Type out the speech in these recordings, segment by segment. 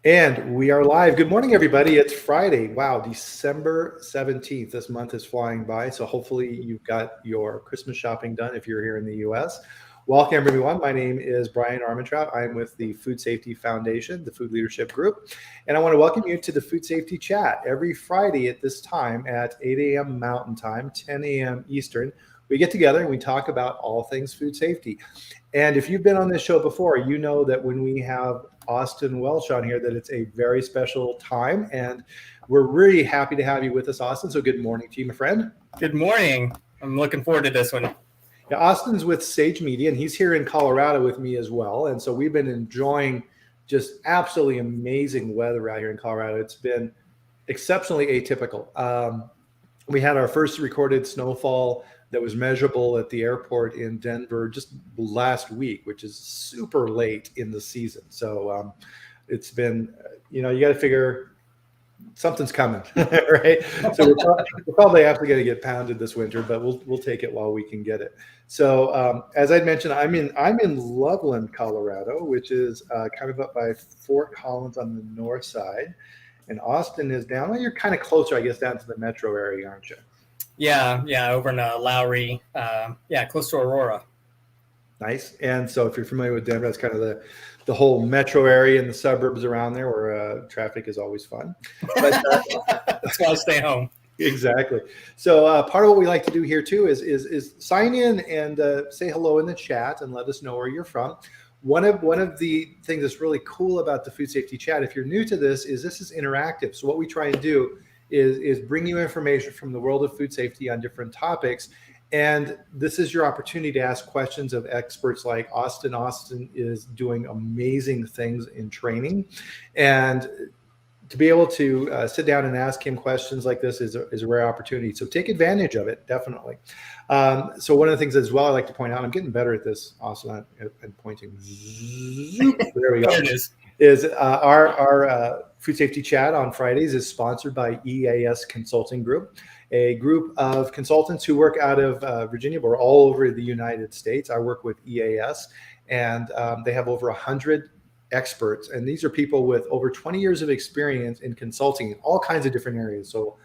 And we are live. Good morning, everybody. It's Friday. Wow, December 17th. This month is flying by. So hopefully you've got your Christmas shopping done if you're here in the US. Welcome, everyone. My name is Bryan Armentrout. I'm with the Food Safety Foundation, the Food Leadership Group. And I want to welcome you to the Food Safety Chat every Friday at this time at 8 a.m. Mountain Time, 10 a.m. Eastern. We get together and we talk about all things food safety. And if you've been on this show before, you know that when we have Austin Welch on here, that it's a very special time. And we're really happy to have you with us, Austin. So good morning to you, my friend. Good morning. I'm looking forward to this one. Yeah, Austin's with Sage Media, and he's here in Colorado with me as well. And so we've been enjoying just absolutely amazing weather out here in Colorado. It's been exceptionally atypical. We had our first recorded snowfall that was measurable at the airport in Denver just last week, which is super late in the season. So it's been, you got to figure something's coming, right? So we're probably actually going to get pounded this winter, but we'll take it while we can get it. So as I mentioned, I'm in Loveland, Colorado, which is kind of up by Fort Collins on the north side, and Austin is down. Well, you're kind of closer, I guess, down to the metro area, aren't you? Yeah, over in Lowry, close to Aurora. Nice. And so if you're familiar with Denver, that's kind of the whole metro area and the suburbs around there where traffic is always fun. But, that's why I stay home. Exactly. So part of what we like to do here too is sign in and say hello in the chat and let us know where you're from. One of the things that's really cool about the Food Safety Chat, if you're new to this is interactive. So what we try and do is bring you information from the world of food safety on different topics. And this is your opportunity to ask questions of experts like Austin. Austin is doing amazing things in training. And to be able to sit down and ask him questions like this is a rare opportunity. So take advantage of it, definitely. So one of the things as well I like to point out, I'm getting better at this, Austin, and pointing. There we go. There it is. Is our Food Safety Chat on Fridays is sponsored by EAS Consulting Group, a group of consultants who work out of Virginia, but we're all over the United States. I work with EAS, and they have over 100 experts, and these are people with over 20 years of experience in consulting in all kinds of different areas. So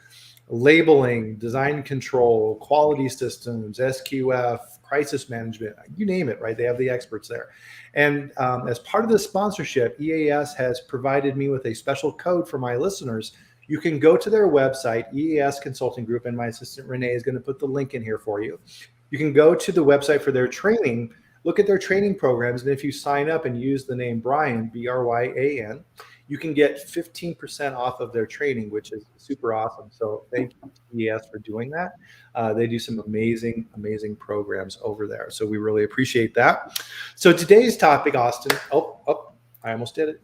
labeling, design control, quality systems, SQF, crisis management, you name it, right? They have the experts there. And as part of the sponsorship, EAS has provided me with a special code for my listeners. You can go to their website, EAS Consulting Group, and my assistant Renee is going to put the link in here for you. You can go to the website for their training, look at their training programs, and if you sign up and use the name Bryan, Bryan, you can get 15% off of their training, which is super awesome. So thank you to EAS for doing that. They do some amazing programs over there. So we really appreciate that. So today's topic, Austin, I almost did it.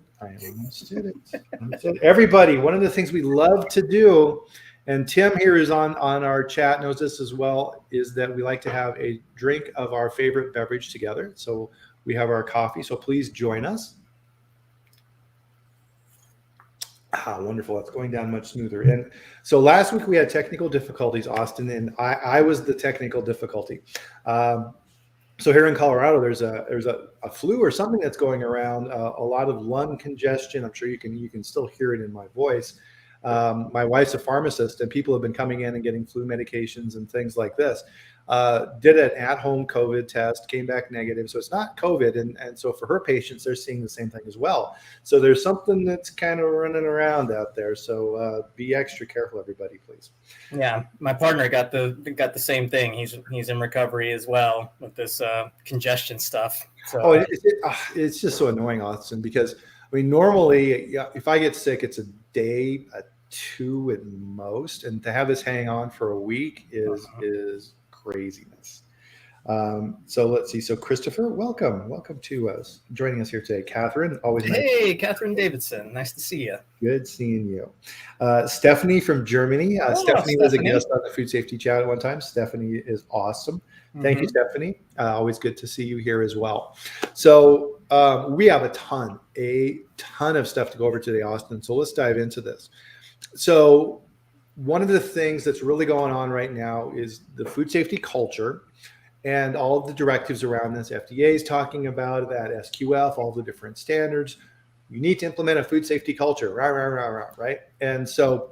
Everybody, one of the things we love to do, and Tim here is on our chat, knows this as well, is that we like to have a drink of our favorite beverage together. So we have our coffee. So please join us. Wonderful. That's going down much smoother. And so last week we had technical difficulties, Austin, and I was the technical difficulty. So here in Colorado, there's a flu or something that's going around, a lot of lung congestion. I'm sure you can still hear it in my voice. My wife's a pharmacist, and people have been coming in and getting flu medications and things like this. Did an at-home COVID test, came back negative. So it's not COVID. And so for her patients, they're seeing the same thing as well. So there's something that's kind of running around out there. So be extra careful, everybody, please. Yeah, my partner got the same thing. He's in recovery as well with this congestion stuff. So it's just so annoying, Austin, because I mean, normally, if I get sick, it's a day, two at most, and to have this hang on for a week is craziness. So let's see. So Christopher, welcome to us, joining us here today. Catherine, always nice. Hey, Catherine Davidson, nice to see you. Good seeing you. Stephanie from Germany. Stephanie was a guest on the Food Safety Chat at one time. Stephanie is awesome. Thank you, Stephanie. Always good to see you here as well. So we have a ton of stuff to go over today, Austin. So let's dive into this. So one of the things that's really going on right now is the food safety culture and all of the directives around this. FDA is talking about that, SQF, all the different standards. you need to implement a food safety culture, rah, rah, rah, rah, right? And so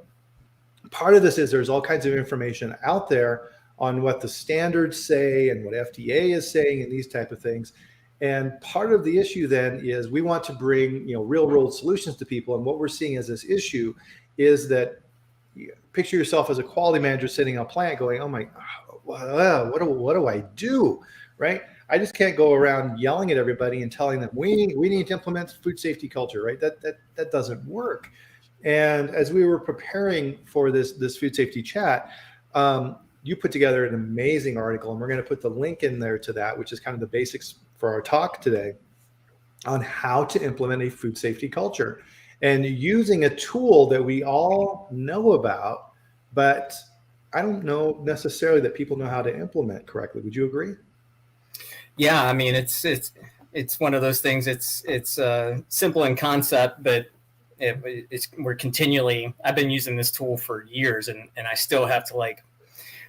part of this is there's all kinds of information out there on what the standards say and what FDA is saying and these type of things. And part of the issue then is we want to bring, real world solutions to people. And what we're seeing as this issue is that picture yourself as a quality manager sitting on a plant going, oh my, what do I do? Right? I just can't go around yelling at everybody and telling them we need to implement food safety culture, right? That doesn't work. And as we were preparing for this food safety chat, you put together an amazing article, and we're going to put the link in there to that, which is kind of the basics for our talk today on how to implement a food safety culture, and using a tool that we all know about, but I don't know necessarily that people know how to implement correctly. Would you agree? Yeah, I mean, it's one of those things. It's simple in concept, but we're continually. I've been using this tool for years, and I still have to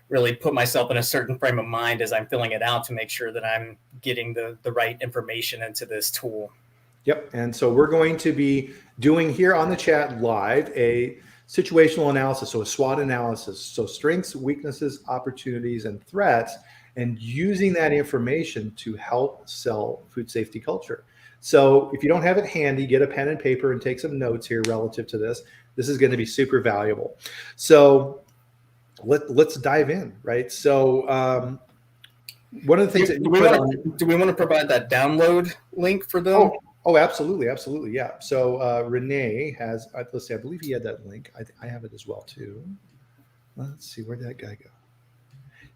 really put myself in a certain frame of mind as I'm filling it out to make sure that I'm getting the right information into this tool. Yep. And so we're going to be doing here on the chat live a situational analysis, so a SWOT analysis, so strengths, weaknesses, opportunities, and threats, and using that information to help sell food safety culture. So if you don't have it handy, get a pen and paper and take some notes here relative to this. This is going to be super valuable. So let's dive in, right? So one of the things do we want to provide that download link for them? Oh, absolutely. Yeah. So Renee has, let's see, I believe he had that link. I have it as well too. Let's see, where'd that guy go?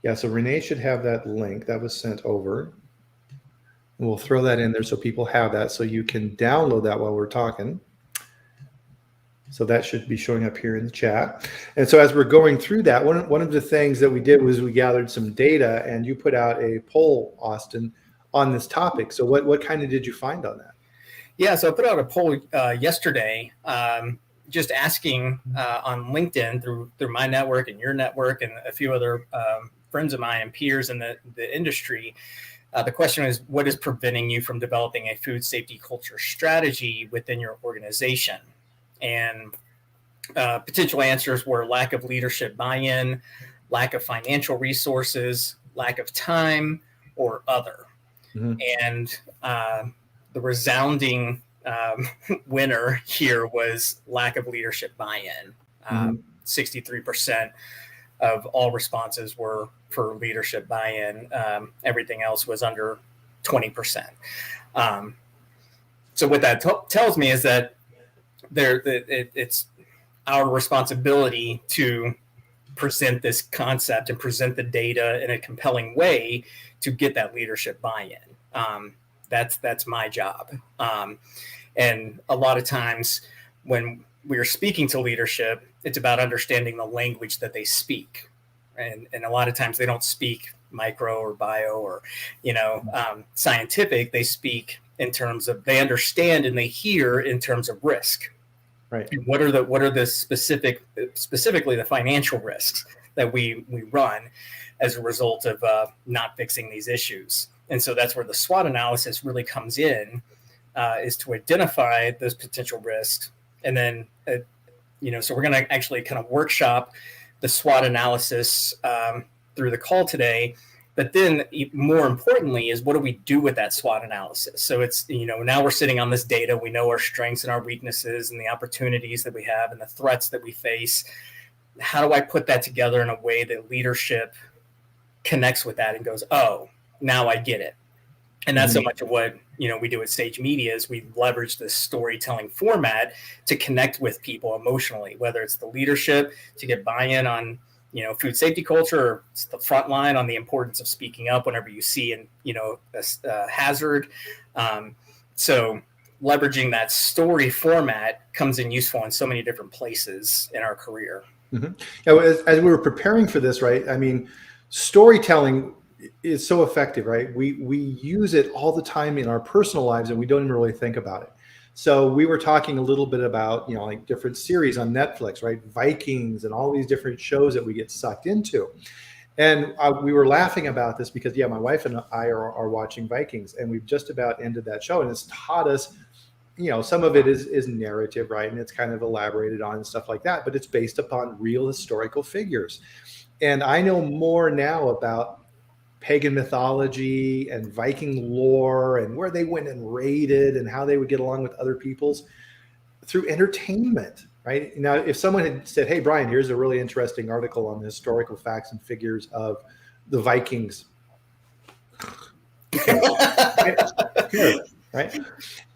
Yeah, so Renee should have that link that was sent over. And we'll throw that in there so people have that, so you can download that while we're talking. So that should be showing up here in the chat. And so as we're going through that, one of the things that we did was we gathered some data, and you put out a poll, Austin, on this topic. So what kind of did you find on that? Yeah, so I put out a poll yesterday, just asking on LinkedIn through my network and your network and a few other friends of mine and peers in the industry. The question is, what is preventing you from developing a food safety culture strategy within your organization? And potential answers were lack of leadership buy-in, lack of financial resources, lack of time, or other. Mm-hmm. And the resounding winner here was lack of leadership buy-in. 63% of all responses were for leadership buy-in. Everything else was under 20%. So what that tells me is that it's our responsibility to present this concept and present the data in a compelling way to get that leadership buy-in. That's my job. And a lot of times when we are speaking to leadership, it's about understanding the language that they speak. And a lot of times they don't speak micro or bio or, scientific. They speak in terms of, they understand and they hear in terms of risk. Right. And what are the specifically the financial risks that we run as a result of not fixing these issues? And so that's where the SWOT analysis really comes in, is to identify those potential risks. And then, so we're going to actually kind of workshop the SWOT analysis through the call today. But then more importantly is, what do we do with that SWOT analysis? So it's, now we're sitting on this data. We know our strengths and our weaknesses and the opportunities that we have and the threats that we face. How do I put that together in a way that leadership connects with that and goes, oh, now I get it? And that's so much of what, we do at Stage Media is we leverage this storytelling format to connect with people emotionally, whether it's the leadership to get buy-in on, food safety culture, or it's the front line on the importance of speaking up whenever you see a hazard. So leveraging that story format comes in useful in so many different places in our career. Mm-hmm. Yeah, as we were preparing for this, right? I mean, storytelling is so effective, right? We use it all the time in our personal lives, and we don't even really think about it. So we were talking a little bit about, different series on Netflix, right? Vikings and all these different shows that we get sucked into. And we were laughing about this because, my wife and I are watching Vikings, and we've just about ended that show. And it's taught us some of it is narrative, right? And it's kind of elaborated on and stuff like that, but it's based upon real historical figures. And I know more now about pagan mythology and Viking lore and where they went and raided and how they would get along with other peoples through entertainment, right? Now, if someone had said, hey, Bryan, here's a really interesting article on the historical facts and figures of the Vikings. Right?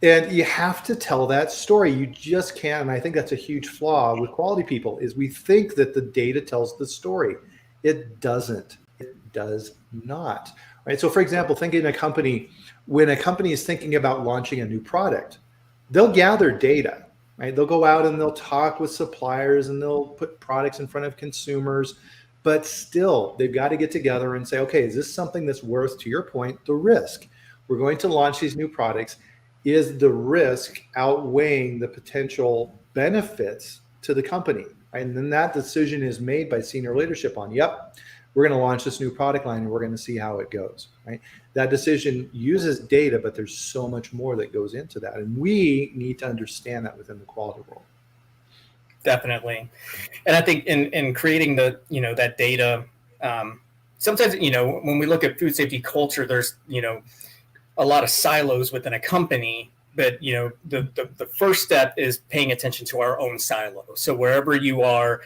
And you have to tell that story. You just can't. And I think that's a huge flaw with quality people is we think that the data tells the story. It doesn't. It does not. Right. So for example, thinking a company, when a company is thinking about launching a new product, they'll gather data, right? They'll go out and they'll talk with suppliers and they'll put products in front of consumers. But still, they've got to get together and say, okay, is this something that's worth, to your point, the risk? We're going to launch these new products. Is the risk outweighing the potential benefits to the company? Right? And then that decision is made by senior leadership on, yep, we're going to launch this new product line and we're going to see how it goes. Right? That decision uses data, but there's so much more that goes into that. And we need to understand that within the quality world. Definitely. And I think in creating that data, sometimes, when we look at food safety culture, there's, a lot of silos within a company, but the first step is paying attention to our own silo. So wherever you are,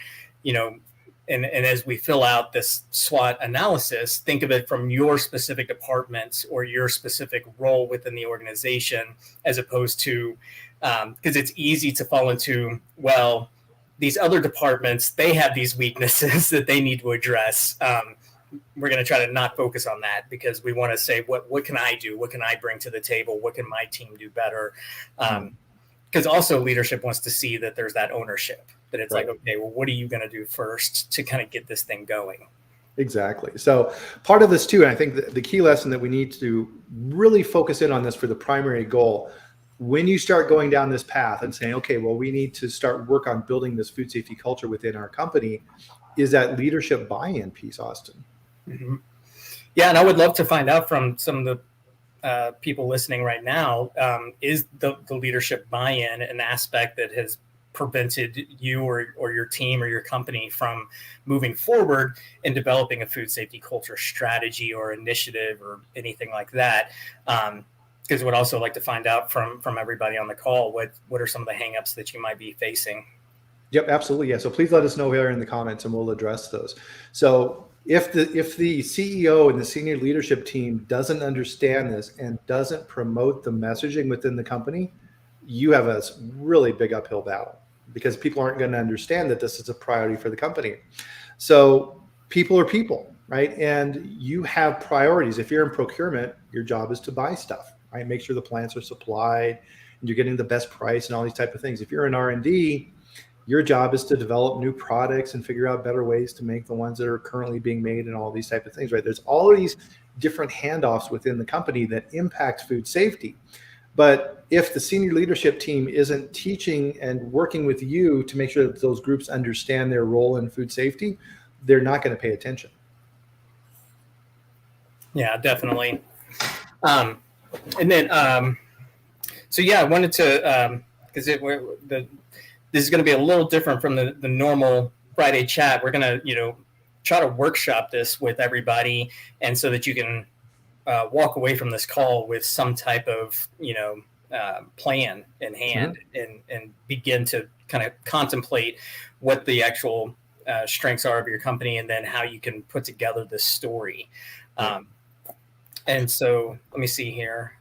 and as we fill out this SWOT analysis, think of it from your specific department or your specific role within the organization, as opposed to, because it's easy to fall into, well, these other departments, they have these weaknesses that they need to address. We're going to try to not focus on that because we want to say, what can I do? What can I bring to the table? What can my team do better? Because also leadership wants to see that there's that ownership, that it's right. Like, okay, well, what are you going to do first to kind of get this thing going? Exactly. So part of this too, and I think the key lesson that we need to really focus in on this for the primary goal, when you start going down this path and saying, okay, well, we need to start work on building this food safety culture within our company, is that leadership buy-in piece, Austin. Mm-hmm. Yeah, and I would love to find out from some of the people listening right now, is the leadership buy-in an aspect that has prevented you or your team or your company from moving forward in developing a food safety culture strategy or initiative or anything like that? Because we'd also like to find out from everybody on the call, what are some of the hangups that you might be facing? Yep, absolutely. Yeah. So please let us know here in the comments and we'll address those. So if the CEO and the senior leadership team doesn't understand this and doesn't promote the messaging within the company, you have a really big uphill battle because people aren't going to understand that this is a priority for the company. So people are people, right? And you have priorities. If you're in procurement, your job is to buy stuff, right? Make sure the plants are supplied and you're getting the best price and all these type of things. If you're in R&D, your job is to develop new products and figure out better ways to make the ones that are currently being made and all these type of things, right? There's all of these different handoffs within the company that impact food safety. But if the senior leadership team isn't teaching and working with you to make sure that those groups understand their role in food safety, they're not going to pay attention. Yeah, definitely. And then, so yeah, I wanted to, because this is going to be a little different from the normal Friday chat. We're going to, try to workshop this with everybody, and so that you can walk away from this call with some type of, plan in hand, mm-hmm. and begin to kind of contemplate what the actual strengths are of your company, and then how you can put together this story. And so let me see here.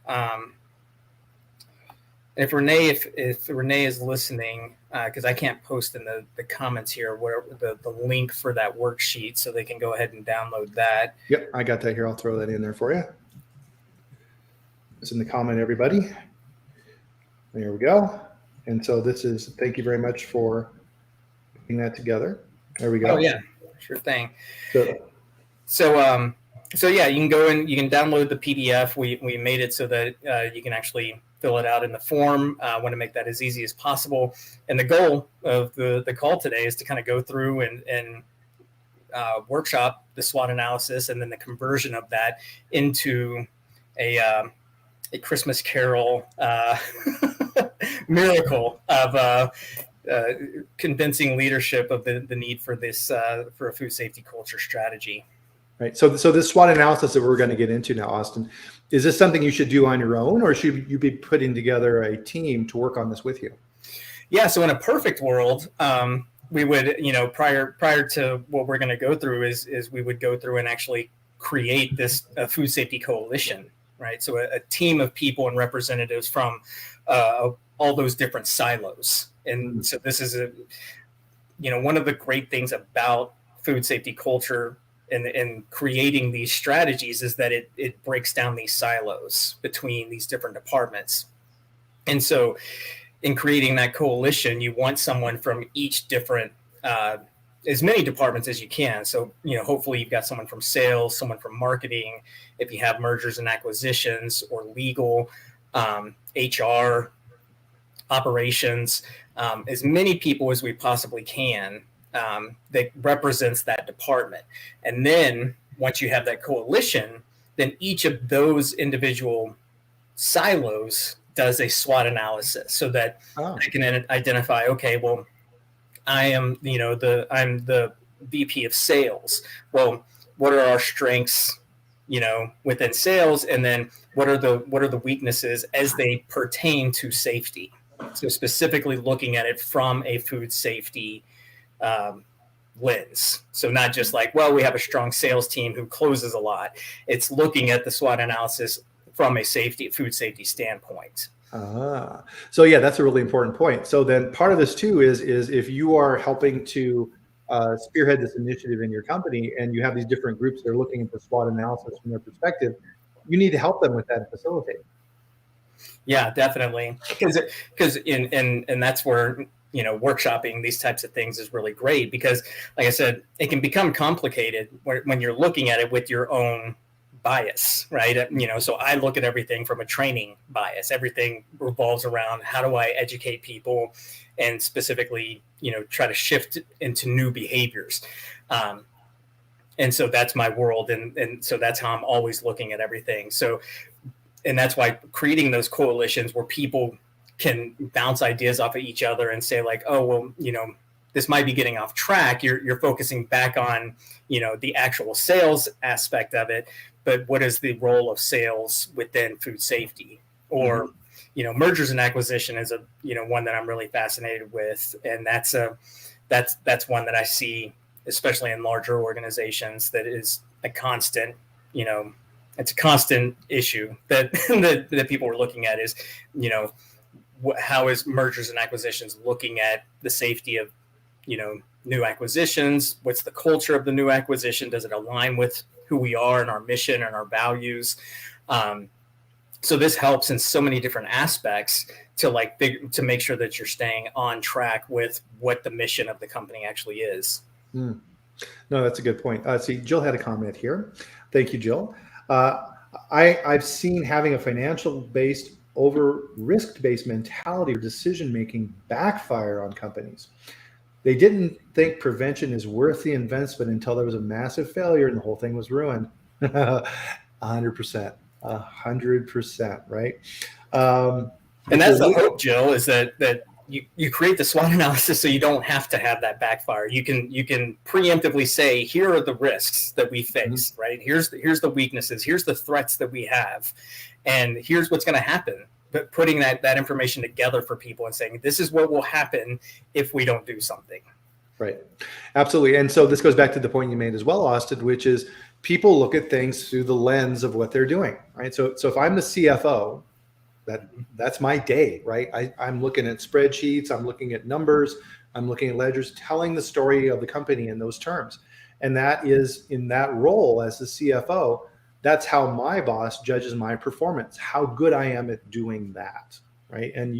If Renee is listening, because I can't post in the comments here where the link for that worksheet, so they can go ahead and download that. Yep, I got that here. I'll throw that in there for you. It's in the comment, everybody. There we go. And so thank you very much for putting that together. There we go. Oh yeah, sure thing. So yeah, you can go and you can download the PDF. We made it so that you can actually fill it out in the form. I want to make that as easy as possible. And the goal of the call today is to kind of go through and workshop the SWOT analysis, and then the conversion of that into a a Christmas Carol miracle of convincing leadership of the need for this for a food safety culture strategy. Right. So this SWOT analysis that we're going to get into now, Austin, is this something you should do on your own, or should you be putting together a team to work on this with you? Yeah. So in a perfect world, we would, prior to what we're going to go through is we would go through and actually create this food safety coalition, right? So a team of people and representatives from all those different silos. And so this is one of the great things about food safety culture and creating these strategies is that it breaks down these silos between these different departments. And so in creating that coalition, you want someone from each different, as many departments as you can. So, hopefully you've got someone from sales, someone from marketing, if you have mergers and acquisitions, or legal, HR, operations, as many people as we possibly can that represents that department. And then once you have that coalition, then each of those individual silos does a SWOT analysis so that I can identify, okay, well, I'm the VP of sales. Well, what are our strengths, within sales? And then what are the weaknesses as they pertain to safety? So specifically looking at it from a food safety lens. So not just like, well, we have a strong sales team who closes a lot. It's looking at the SWOT analysis from a food safety standpoint. So yeah, that's a really important point. So then part of this too is if you are helping to spearhead this initiative in your company and you have these different groups that are looking at the SWOT analysis from their perspective, you need to help them with that and facilitate. Yeah, definitely. Because that's where, workshopping these types of things is really great because, like I said, it can become complicated when you're looking at it with your own bias, right? So I look at everything from a training bias. Everything revolves around how do I educate people and specifically, try to shift into new behaviors. And so that's my world. And so that's how I'm always looking at everything. So, and that's why creating those coalitions where people can bounce ideas off of each other and say like, oh, well, this might be getting off track. You're focusing back on, the actual sales aspect of it, but what is the role of sales within food safety? Or, mergers and acquisition is one that I'm really fascinated with. And that's one that I see, especially in larger organizations, that is a constant, it's a constant issue that that people are looking at is, how is mergers and acquisitions looking at the safety of, new acquisitions? What's the culture of the new acquisition? Does it align with who we are and our mission and our values? So this helps in so many different aspects to make sure that you're staying on track with what the mission of the company actually is. No, that's a good point. See, Jill had a comment here. Thank you, Jill. I've seen having a financial-based over risk-based mentality or decision-making backfire on companies. They didn't think prevention is worth the investment until there was a massive failure and the whole thing was ruined. 100%, right? And that's the hope, Jill, is that you create the SWOT analysis so you don't have to have that backfire. You can preemptively say, here are the risks that we face, right? Here's the weaknesses. Here's the threats that we have, and here's what's going to happen. But putting that information together for people and saying, this is what will happen if we don't do something. Right. Absolutely. And so this goes back to the point you made as well, Austin, which is people look at things through the lens of what they're doing, right? So if I'm the CFO, that's my day, right? I'm looking at spreadsheets, I'm looking at numbers, I'm looking at ledgers, telling the story of the company in those terms. And that is in that role as the CFO, that's how my boss judges my performance, how good I am at doing that, right? And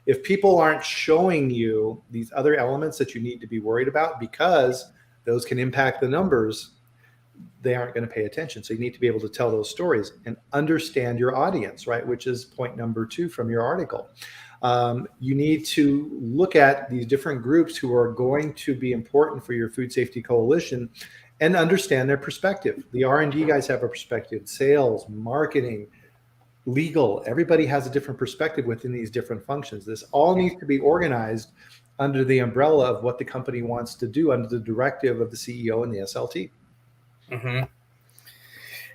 if people aren't showing you these other elements that you need to be worried about because those can impact the numbers, they aren't going to pay attention. So you need to be able to tell those stories and understand your audience, right? Which is point number 2 from your article. You need to look at these different groups who are going to be important for your food safety coalition and understand their perspective. The R&D guys have a perspective, sales, marketing, legal. Everybody has a different perspective within these different functions. This all needs to be organized under the umbrella of what the company wants to do under the directive of the CEO and the SLT. Mm-hmm.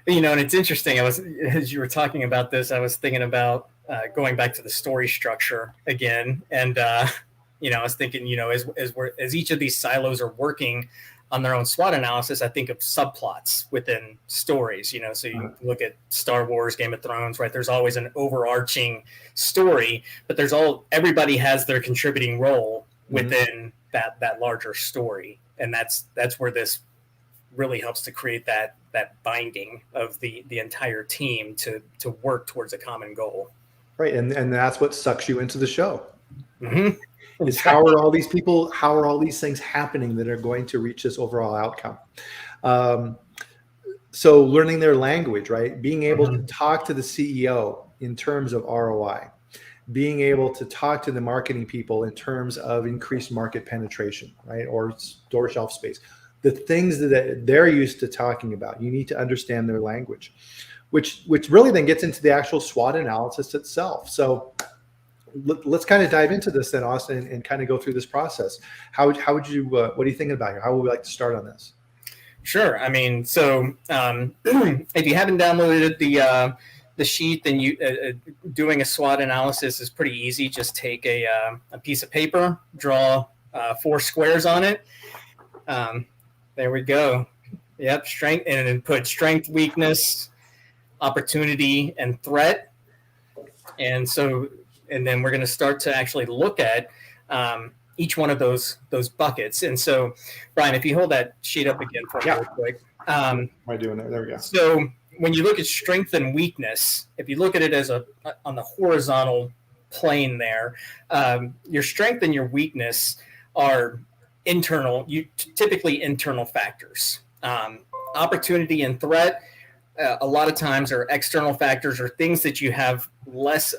And it's interesting. As you were talking about this, I was thinking about going back to the story structure again, and I was thinking, as each of these silos are working on their own SWOT analysis, I think of subplots within stories. So you look at Star Wars, Game of Thrones, right? There's always an overarching story, but everybody has their contributing role within that larger story, and that's where this really helps to create that binding of the entire team to work towards a common goal. Right, and that's what sucks you into the show. Mm-hmm. Is how are all these things happening that are going to reach this overall outcome? So learning their language, right? Being able to talk to the CEO in terms of ROI, being able to talk to the marketing people in terms of increased market penetration, right? Or store shelf space. The things that they're used to talking about, you need to understand their language, which really then gets into the actual SWOT analysis itself. So let's kind of dive into this then, Austin, and kind of go through this process. How would you, what are you thinking about here? How would we like to start on this? Sure. I mean, so if you haven't downloaded the sheet, then doing a SWOT analysis is pretty easy. Just take a piece of paper, draw 4 squares on it. There we go. Yep, strength, and then put strength, weakness, opportunity, and threat. And then we're going to start to actually look at each one of those buckets. And so, Bryan, if you hold that sheet up again for me real quick. Am I doing that? There we go. So when you look at strength and weakness, if you look at it as on the horizontal plane there, your strength and your weakness are typically internal factors. Opportunity and threat, a lot of times, are external factors or things that you have less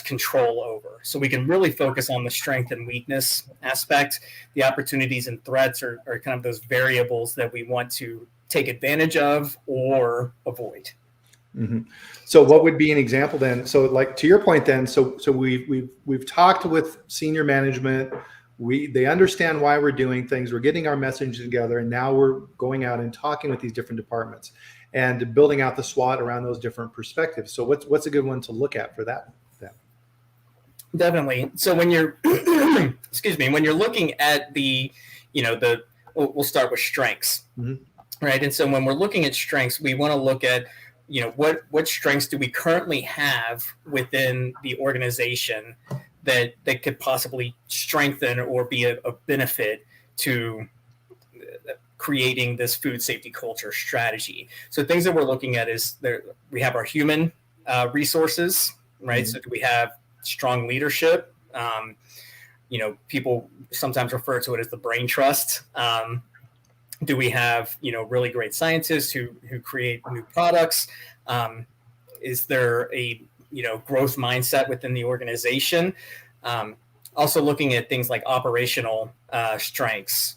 control over. So we can really focus on the strength and weakness aspect. The opportunities and threats are kind of those variables that we want to take advantage of or avoid. Mm-hmm. So what would be an example then? So like to your point then, so we've talked with senior management. They understand why we're doing things. We're getting our message together, and now we're going out and talking with these different departments and building out the SWOT around those different perspectives. So what's a good one to look at for that then? Definitely. So when you're when you're looking at we'll start with strengths, right? And so when we're looking at strengths, we want to look at what strengths do we currently have within the organization that could possibly strengthen or be a benefit to creating this food safety culture strategy. So things that we're looking at is we have our human resources, right? So do we have strong leadership? People sometimes refer to it as the brain trust. Do we have really great scientists who create new products? Is there a growth mindset within the organization? Also looking at things like operational strengths,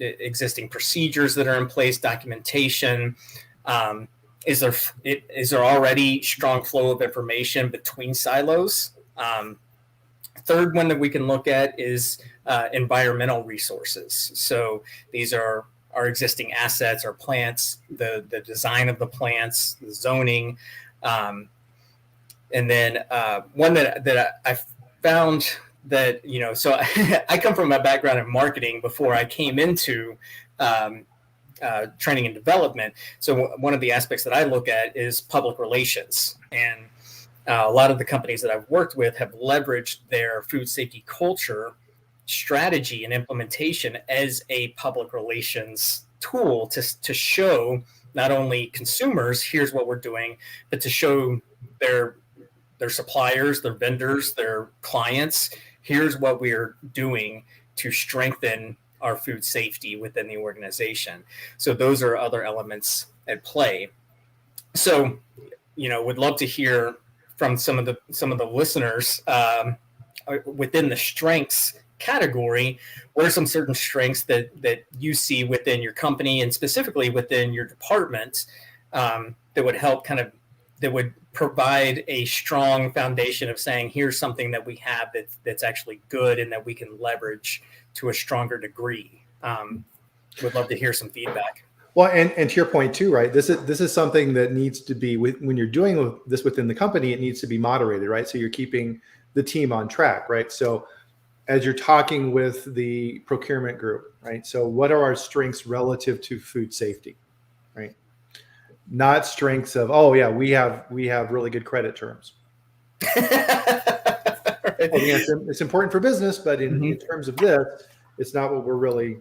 existing procedures that are in place, documentation. Is there already strong flow of information between silos? Third one that we can look at is environmental resources. So these are our existing assets, our plants, the design of the plants, the zoning. And then one that I found that, so I come from a background in marketing before I came into training and development. So one of the aspects that I look at is public relations. And a lot of the companies that I've worked with have leveraged their food safety culture strategy and implementation as a public relations tool to show not only consumers, here's what we're doing, but to show their suppliers, their vendors, their clients, here's what we're doing to strengthen our food safety within the organization. So those are other elements at play. So, would love to hear from some of the listeners within the strengths category. What are some certain strengths that you see within your company and specifically within your department that would help kind of that would provide a strong foundation of saying, here's something that we have that's actually good and that we can leverage to a stronger degree. Would love to hear some feedback. Well, and to your point too, right? This is something that needs to be, when you're doing this within the company, it needs to be moderated, right? So you're keeping the team on track, right? So as you're talking with the procurement group, right? So what are our strengths relative to food safety, right? Not strengths of, oh yeah, we have really good credit terms. Right. Well, yeah, it's important for business, but in terms of this, it's not what we're really.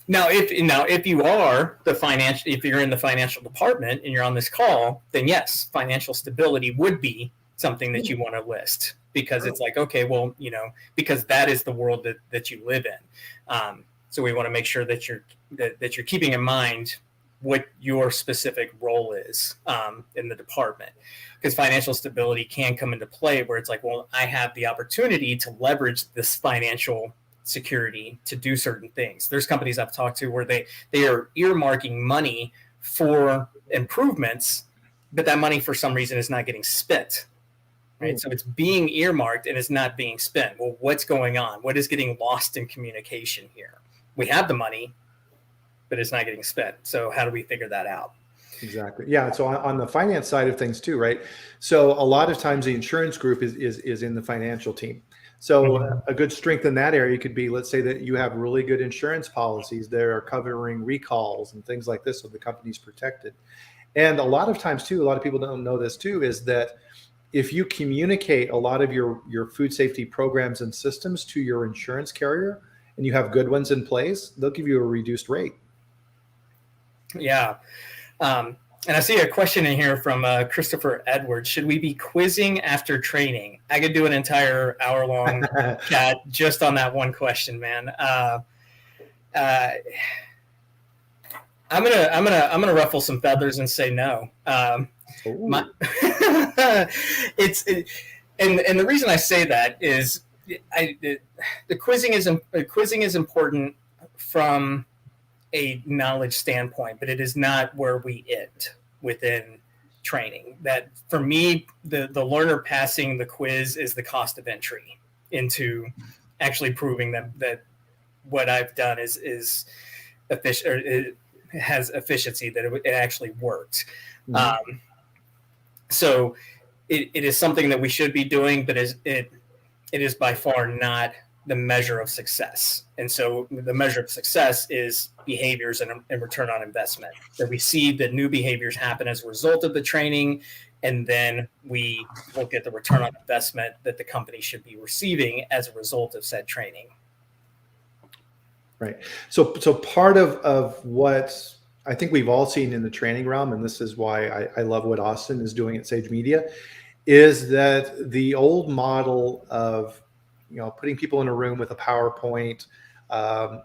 Now, if you are if you're in the financial department and you're on this call, then yes, financial stability would be something that you want to list, because it's like, okay, well, because that is the world that you live in. So we want to make sure that you're keeping in mind what your specific role is in the department, because financial stability can come into play where it's like, well, I have the opportunity to leverage this financial security to do certain things. There's companies I've talked to where they are earmarking money for improvements, but that money for some reason is not getting spent. Right. So it's being earmarked and it's not being spent. Well, what's going on? What is getting lost in communication here? We have the money, but it's not getting spent. So how do we figure that out? Exactly. Yeah. So on the finance side of things too, right? So a lot of times the insurance group is in the financial team. So a good strength in that area could be, let's say that you have really good insurance policies that are covering recalls and things like this, so the company's protected. And a lot of times too, a lot of people don't know this too, is that if you communicate a lot of your food safety programs and systems to your insurance carrier and you have good ones in place, they'll give you a reduced rate. Yeah. And I see a question in here from Christopher Edwards. Should we be quizzing after training? I could do an entire hour-long chat just on that one question, man. I'm gonna ruffle some feathers and say no. And the reason I say that is the quizzing is important from a knowledge standpoint, but it is not where we end within training. That for me, the learner passing the quiz is the cost of entry into actually proving that what I've done is efficient, or it has efficiency, that it actually worked. Mm-hmm. So it is something that we should be doing, but it is by far not the measure of success. And so the measure of success is behaviors and return on investment, that we see that new behaviors happen as a result of the training, and then we look at the return on investment that the company should be receiving as a result of said training. Right. So part of what I think we've all seen in the training realm, and this is why I love what Austin is doing at Sage Media, is that the old model of putting people in a room with a PowerPoint,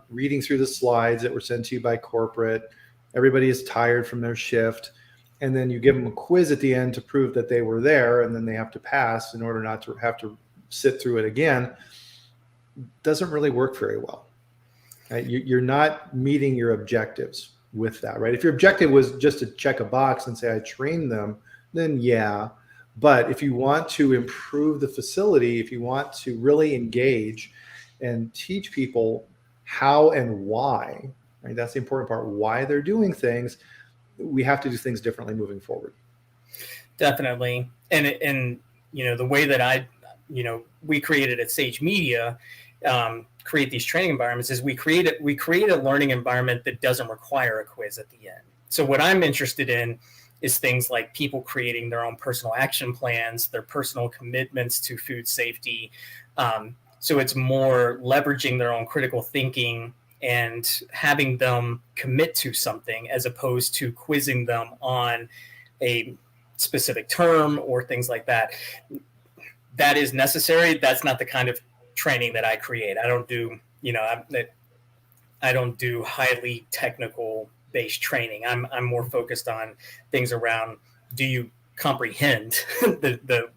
reading through the slides that were sent to you by corporate. Everybody is tired from their shift. And then you give them a quiz at the end to prove that they were there, and then they have to pass in order not to have to sit through it again. Doesn't really work very well. Right? You're not meeting your objectives with that, right? If your objective was just to check a box and say, I trained them, then yeah. But if you want to improve the facility, if you want to really engage and teach people how and why, right? That's the important part, why they're doing things, we have to do things differently moving forward. Definitely. And the way that we created at Sage Media, create these training environments, is we create a learning environment that doesn't require a quiz at the end. So what I'm interested in is things like people creating their own personal action plans, their personal commitments to food safety. So it's more leveraging their own critical thinking and having them commit to something, as opposed to quizzing them on a specific term or things like that. That is necessary. That's not the kind of training that I create. I don't do, I don't do highly technical based training. I'm more focused on things around, do you comprehend the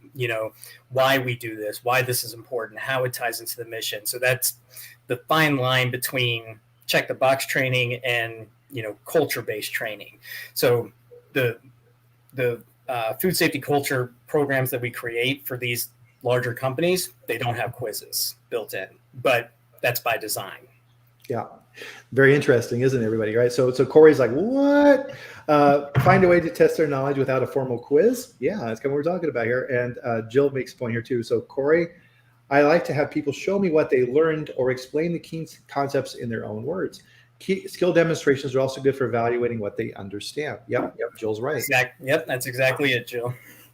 why we do this, why this is important, how it ties into the mission. So that's the fine line between check the box training and culture based training. So the food safety culture programs that we create for these larger companies, they don't have quizzes built in, but that's by design. Yeah. Very interesting, isn't it, everybody? Right. So Corey's like, what? Find a way to test their knowledge without a formal quiz. Yeah, that's kind of what we're talking about here. And Jill makes a point here too. So Corey, I like to have people show me what they learned or explain the key concepts in their own words. Key skill demonstrations are also good for evaluating what they understand. Yep. Jill's right. Yep. That's exactly it, Jill.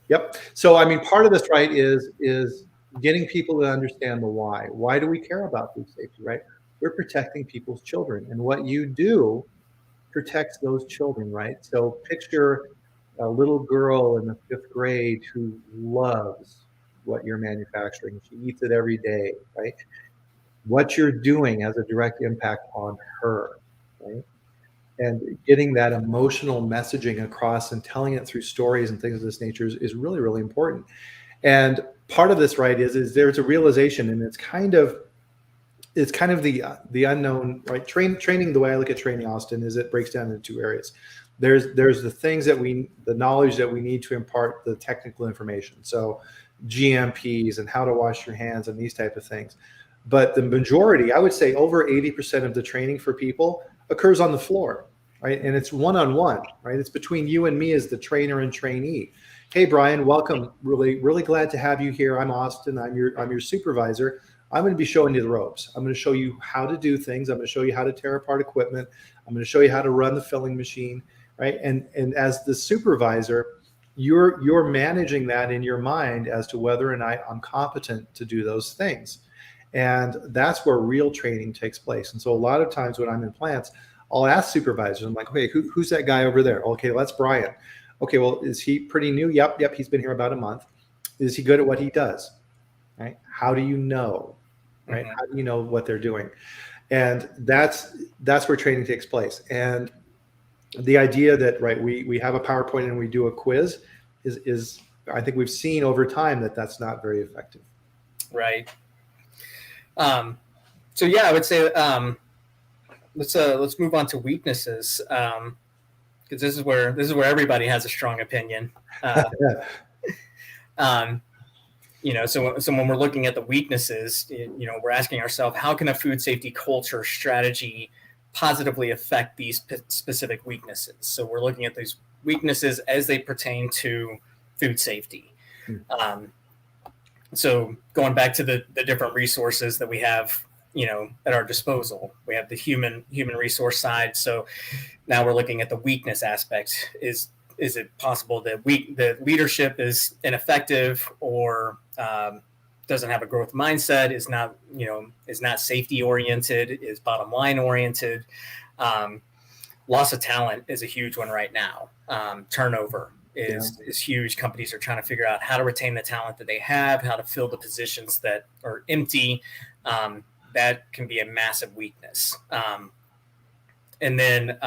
Yep. So, I mean, part of this, right, is getting people to understand the why. Why do we care about food safety, right? We're protecting people's children, and what you do protects those children, right? So picture a little girl in the 5th grade who loves what you're manufacturing. She eats it every day, right? What you're doing has a direct impact on her, right? And getting that emotional messaging across and telling it through stories and things of this nature is really, really important. And part of this, right, is there's a realization, and it's kind of the unknown, right? Training, the way I look at training, Austin, is it breaks down into 2 areas. There's the things the knowledge that we need to impart the technical information. So GMPs and how to wash your hands and these type of things. But the majority, I would say over 80% of the training for people occurs on the floor, right? And it's one-on-one, right? It's between you and me as the trainer and trainee. Hey, Bryan, welcome. Really, really glad to have you here. I'm Austin. I'm your supervisor. I'm going to be showing you the ropes. I'm going to show you how to do things. I'm going to show you how to tear apart equipment. I'm going to show you how to run the filling machine, right? And as the supervisor, you're managing that in your mind as to whether or not I'm competent to do those things. And that's where real training takes place. And so a lot of times when I'm in plants, I'll ask supervisors, I'm like, okay, who's that guy over there? Okay, well, that's Bryan. Okay, well, is he pretty new? Yep, he's been here about a month. Is he good at what he does? Right? How do you know? Right? Mm-hmm. How do you know what they're doing? And that's where training takes place. And the idea that, right, we have a PowerPoint and we do a quiz is I think we've seen over time that that's not very effective. Right. So yeah, I would say let's move on to weaknesses, because this is where everybody has a strong opinion. So when we're looking at the weaknesses, we're asking ourselves, how can a food safety culture strategy positively affect these specific weaknesses? So we're looking at these weaknesses as they pertain to food safety. So going back to the different resources that we have, at our disposal, we have the human resource side. So now we're looking at the weakness aspect. Is it possible that the leadership is ineffective or doesn't have a growth mindset, is not safety oriented, is bottom line oriented? Loss of talent is a huge one right now. Turnover is huge. Companies are trying to figure out how to retain the talent that they have, how to fill the positions that are empty. That can be a massive weakness. And then,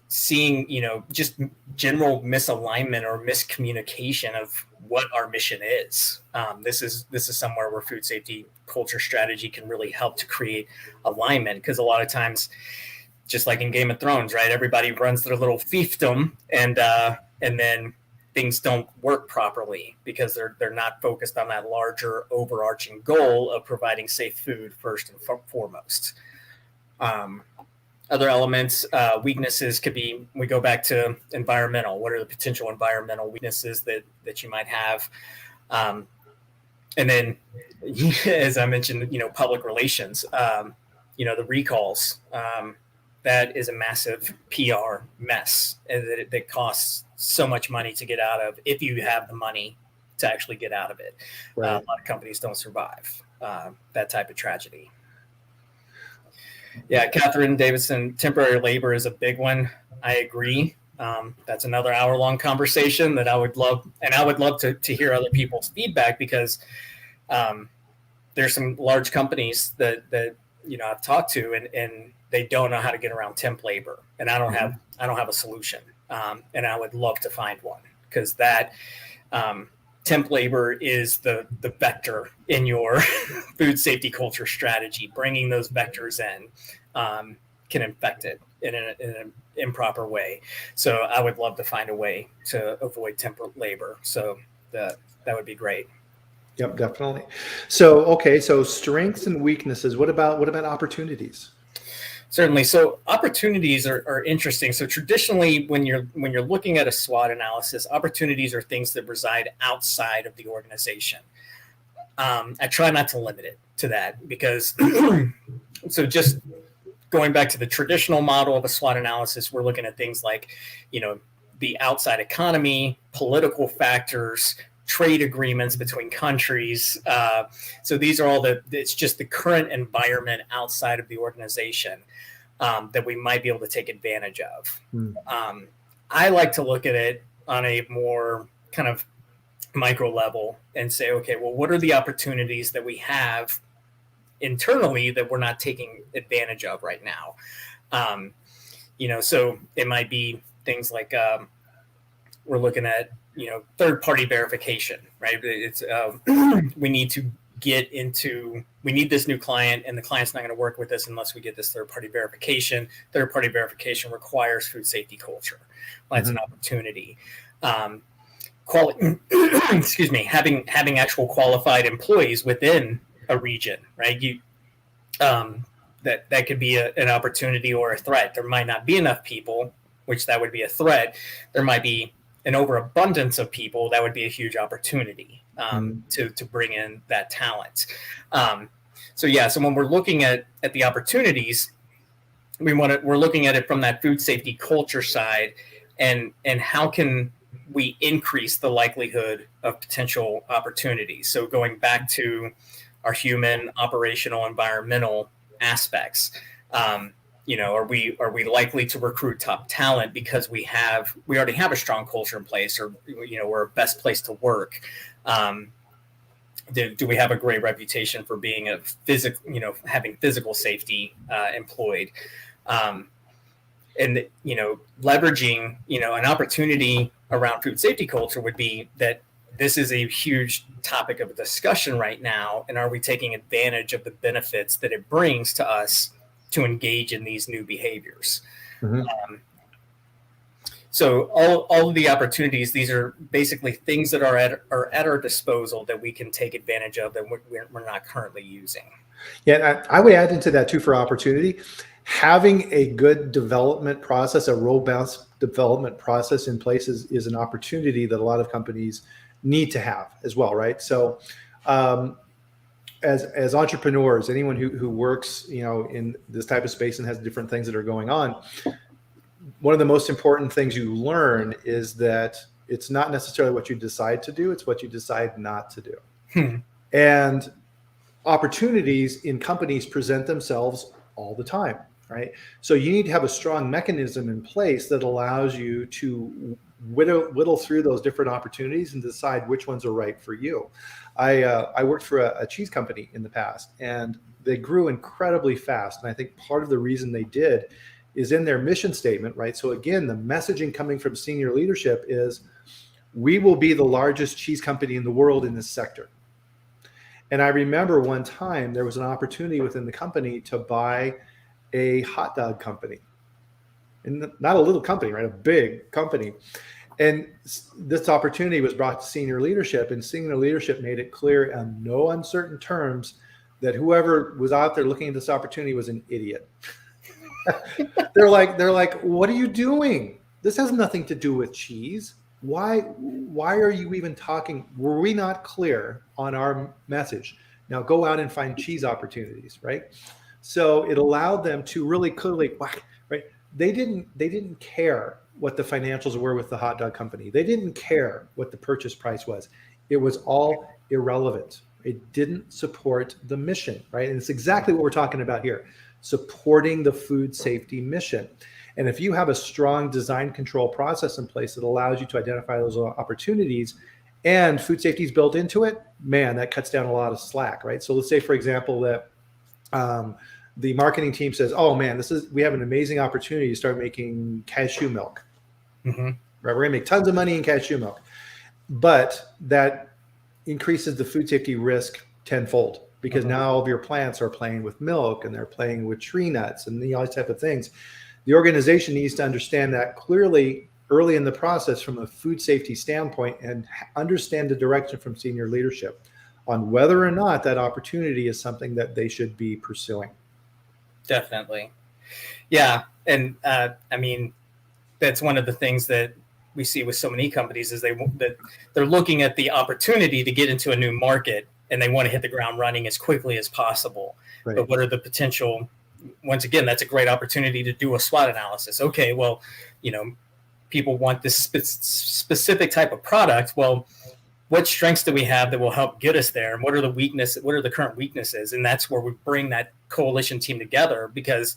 seeing, just general misalignment or miscommunication of what our mission is. This is somewhere where food safety culture strategy can really help to create alignment, because a lot of times, just like in Game of Thrones, right, everybody runs their little fiefdom, and then things don't work properly because they're not focused on that larger overarching goal of providing safe food first and foremost. Other elements, weaknesses could be, we go back to environmental. What are the potential environmental weaknesses that you might have? And then, as I mentioned, public relations, the recalls, that is a massive PR mess that costs so much money to get out of, if you have the money to actually get out of it. Right. A lot of companies don't survive that type of tragedy. Yeah, Catherine Davidson, temporary labor is a big one. I agree. That's another hour-long conversation that I would love to hear other people's feedback, because there's some large companies that I've talked to, and they don't know how to get around temp labor, and I don't have a solution, and I would love to find one, because that temp labor is the vector in your food safety culture strategy. Bringing those vectors in can infect it in improper way. So I would love to find a way to avoid temporary labor. So that would be great. Yep, definitely. So, okay, so strengths and weaknesses. What about opportunities? Certainly. So opportunities are interesting. So traditionally, when you're looking at a SWOT analysis, opportunities are things that reside outside of the organization. I try not to limit it to that because so just going back to the traditional model of a SWOT analysis, we're looking at things like, the outside economy, political factors, trade agreements between countries. So these are all it's just the current environment outside of the organization that we might be able to take advantage of. I like to look at it on a more kind of micro level and say, okay, well, what are the opportunities that we have internally that we're not taking advantage of right now? So it might be things like we're looking at, third-party verification, right? It's we need this new client, and the client's not going to work with us unless we get this third-party verification. Third-party verification requires food safety culture. Well, that's an opportunity. Excuse me, having actual qualified employees within a region, right? That could be an opportunity or a threat. There might not be enough people, which that would be a threat. There might be an overabundance of people. That would be a huge opportunity to bring in that talent. So when we're looking at the opportunities, we're looking at it from that food safety culture side, and how can we increase the likelihood of potential opportunities. So going back to our human, operational, environmental aspects, are we likely to recruit top talent because we already have a strong culture in place, or we're a best place to work? Do we have a great reputation for being having physical safety employed? And leveraging an opportunity around food safety culture would be that this is a huge topic of discussion right now, and are we taking advantage of the benefits that it brings to us to engage in these new behaviors? So all of the opportunities, these are basically things that are at our disposal that we can take advantage of that we're not currently using. Yeah, I would add into that too for opportunity. Having a good development process, a robust development process in place is an opportunity that a lot of companies need to have as well, right? So as entrepreneurs, anyone who works, in this type of space and has different things that are going on, one of the most important things you learn is that it's not necessarily what you decide to do, it's what you decide not to do. And opportunities in companies present themselves all the time, right? So you need to have a strong mechanism in place that allows you to whittle through those different opportunities and decide which ones are right for you. I worked for a cheese company in the past, and they grew incredibly fast. And I think part of the reason they did is in their mission statement, right? So again, the messaging coming from senior leadership is, we will be the largest cheese company in the world in this sector. And I remember one time there was an opportunity within the company to buy a hot dog company, and not a little company, right? A big company. And this opportunity was brought to senior leadership, and senior leadership made it clear on no uncertain terms that whoever was out there looking at this opportunity was an idiot. They're like, what are you doing? This has nothing to do with cheese. Why are you even talking? Were we not clear on our message? Now go out and find cheese opportunities, right? So it allowed them to really clearly, right? They didn't care what the financials were with the hot dog company. They didn't care what the purchase price was. It was all irrelevant. It didn't support the mission, right? And it's exactly what we're talking about here, supporting the food safety mission. And if you have a strong design control process in place that allows you to identify those opportunities, and food safety is built into it, man, that cuts down a lot of slack, right? So let's say, for example, that the marketing team says, oh man, we have an amazing opportunity to start making cashew milk. Right? We're gonna make tons of money in cashew milk. But that increases the food safety risk tenfold, because now all of your plants are playing with milk and they're playing with tree nuts and all these type of things. The organization needs to understand that clearly early in the process from a food safety standpoint and understand the direction from senior leadership on whether or not that opportunity is something that they should be pursuing. Definitely. Yeah. And I mean, that's one of the things that we see with so many companies is that they're looking at the opportunity to get into a new market and they want to hit the ground running as quickly as possible. Right. But what are the potential? Once again, that's a great opportunity to do a SWOT analysis. Okay, well, people want this specific type of product. Well, what strengths do we have that will help get us there? And what are the weaknesses? What are the current weaknesses? And that's where we bring that coalition team together, because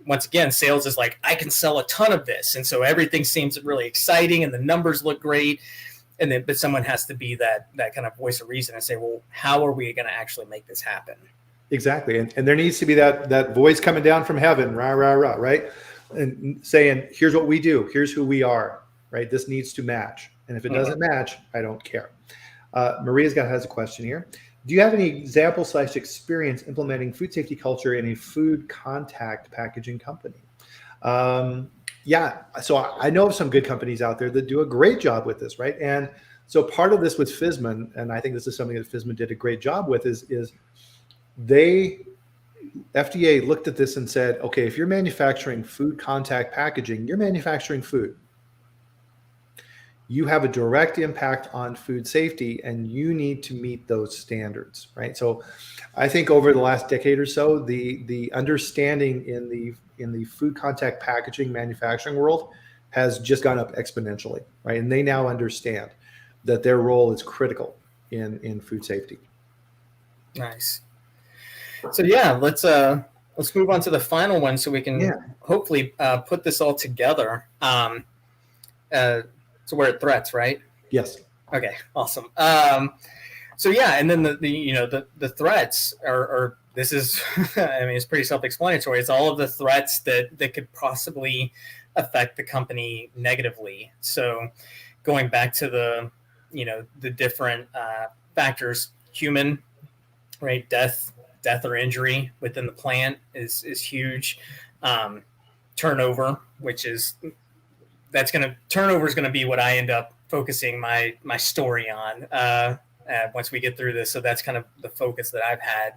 once again, sales is like, I can sell a ton of this. And so everything seems really exciting and the numbers look great. And then, but someone has to be that kind of voice of reason and say, well, how are we going to actually make this happen? Exactly. And there needs to be that voice coming down from heaven, rah, rah, rah, right? And saying, here's what we do. Here's who we are, right? This needs to match. And if it doesn't match, I don't care. Has a question here. Do you have any example/experience implementing food safety culture in a food contact packaging company? Yeah. So I know of some good companies out there that do a great job with this, right? And so part of this with FSMA, and I think this is something that FSMA did a great job with, is FDA looked at this and said, okay, if you're manufacturing food contact packaging, you're manufacturing food. You have a direct impact on food safety and you need to meet those standards, right? So I think over the last decade or so, the understanding in the food contact packaging manufacturing world has just gone up exponentially, right? And they now understand that their role is critical in food safety. Nice. So yeah, let's move on to the final one so we can hopefully put this all together. So we're at threats, right? Yes. Okay, awesome. So yeah, and then the threats are this is I mean, it's pretty self-explanatory. It's all of the threats that could possibly affect the company negatively. So going back to the different factors, human, right? Death or injury within the plant is huge. Turnover, which is turnover is going to be what I end up focusing my story on once we get through this. So that's kind of the focus that I've had,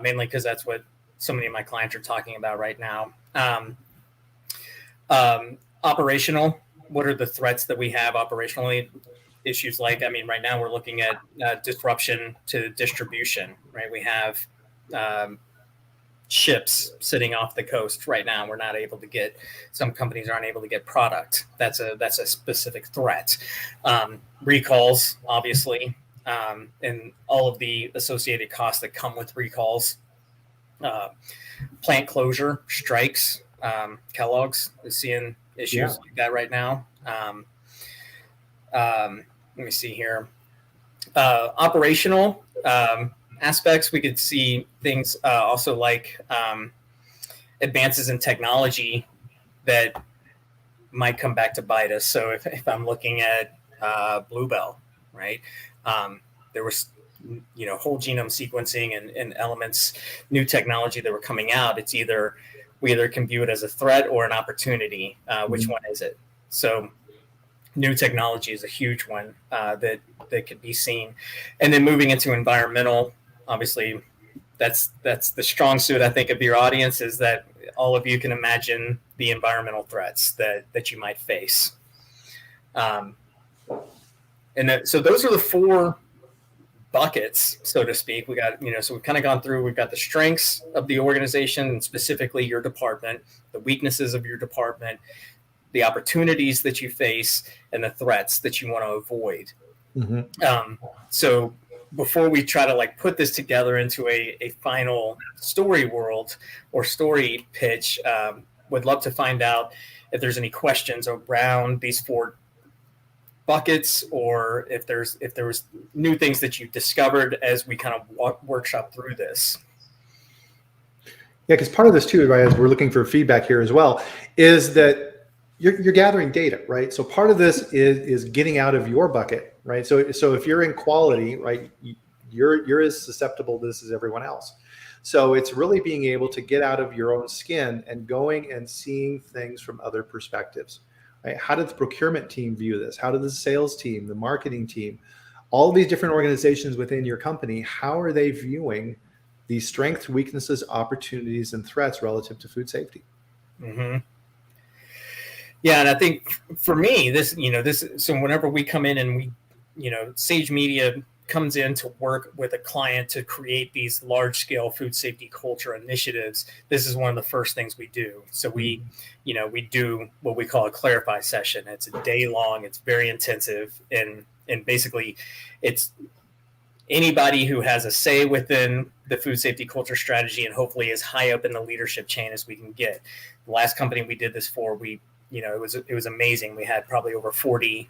mainly because that's what so many of my clients are talking about right now. Operational, what are the threats that we have operationally? Issues like, I mean, right now we're looking at disruption to distribution, right? We have ships sitting off the coast right now. We're not able to get, some companies aren't able to get product. That's a specific threat. Recalls, obviously, and all of the associated costs that come with recalls. Plant closure, strikes. Kellogg's is seeing issues like that right now. Let me see here. Operational aspects, we could see things also like advances in technology that might come back to bite us. So if I'm looking at Bluebell, right, there was whole genome sequencing and elements, new technology that were coming out. It's we either can view it as a threat or an opportunity. Which one is it? So new technology is a huge one that could be seen. And then moving into environmental, obviously that's the strong suit, I think, of your audience, is that all of you can imagine the environmental threats that you might face. So those are the four buckets, so to speak. We got, so we've kind of gone through, we've got the strengths of the organization, and specifically your department, the weaknesses of your department, the opportunities that you face, and the threats that you want to avoid. Mm-hmm. So before we try to put this together into a final story world or story pitch, would love to find out if there's any questions around these four buckets, or if there was new things that you discovered as we kind of workshop through this. Yeah, because part of this too, right, as we're looking for feedback here as well, is that you're gathering data, right? So part of this is getting out of your bucket, right? So if you're in quality, right, you're as susceptible to this as everyone else. So it's really being able to get out of your own skin and going and seeing things from other perspectives. Right? How did the procurement team view this? How did the sales team, the marketing team, all these different organizations within your company, how are they viewing these strengths, weaknesses, opportunities, and threats relative to food safety? Mm-hmm. Yeah, and I think for me, so whenever we come in and Sage Media comes in to work with a client to create these large-scale food safety culture initiatives, this is one of the first things we do. So we do what we call a clarify session. It's a day long. It's very intensive, and basically, it's anybody who has a say within the food safety culture strategy and hopefully as high up in the leadership chain as we can get. The last company we did this for, it was amazing. We had probably over 40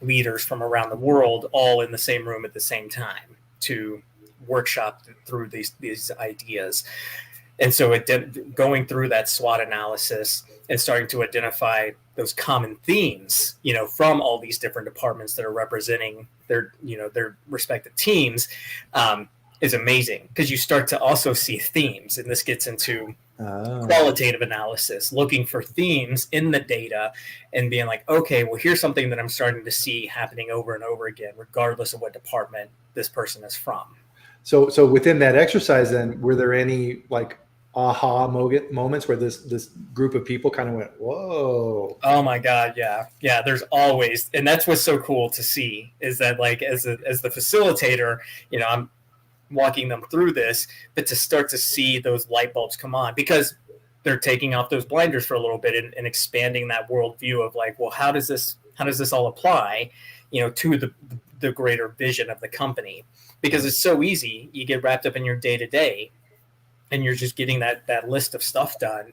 leaders from around the world all in the same room at the same time to workshop through these ideas. And so going through that SWOT analysis and starting to identify those common themes, from all these different departments that are representing their respective teams, is amazing, because you start to also see themes. And this gets into qualitative analysis, looking for themes in the data and being like, okay, well, here's something that I'm starting to see happening over and over again, regardless of what department this person is from. So within that exercise, then, were there any like aha moments where this group of people kind of went, whoa? Oh my God. Yeah. There's always, and that's what's so cool to see, is that like, as the facilitator, I'm walking them through this, but to start to see those light bulbs come on, because they're taking off those blinders for a little bit and expanding that worldview of like, well, how does this all apply, to the greater vision of the company? Because it's so easy. You get wrapped up in your day to day and you're just getting that list of stuff done.